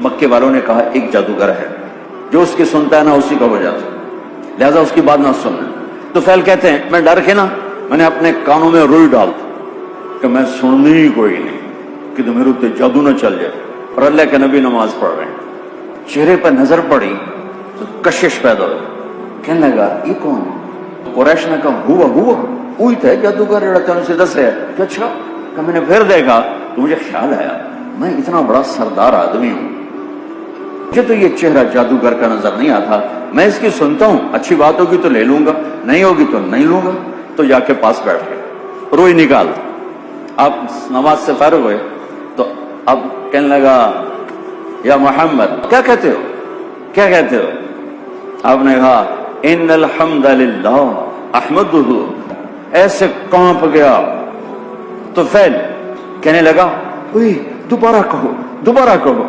مکے والوں نے کہا ایک جادوگر ہے جو اس کی سنتا ہے نا اسی کا ہو جاتا ہے، لہذا اس کی بات نہ سننا۔ تو فیل کہتے ہیں میں ڈر کے نا میں نے اپنے کانوں میں رول ڈال کہ میں سننی ہی کوئی نہیں کہ تو میرے اتنے جادو نہ چل جائے۔ اور اللہ کے نبی نماز پڑھ رہے ہیں، چہرے پر نظر پڑی تو کشش پیدا ہوئی، کہنے لگا یہ کون ہے؟ قریش نے کہا ہوا وہی تھا جادوگر جڑا تینوں سے دس ہے کہ اچھا کہ میں نے پھر دیکھا تو مجھے خیال آیا میں اتنا بڑا سردار آدمی ہوں، مجھے تو یہ چہرہ جادوگر کا نظر نہیں آتا، میں اس کی سنتا ہوں، اچھی بات ہوگی تو لے لوں گا، نہیں ہوگی تو نہیں لوں گا۔ تو جا کے پاس بیٹھ گئے، روئی نکال، آپ نماز سے فارغ ہوئے تو اب کہنے لگا یا محمد کیا کہتے ہو کیا کہتے ہو؟ آپ نے کہا ان الحمد للہ احمدہ، ایسے کانپ گیا۔ تو فیل کہنے لگا دوبارہ کہو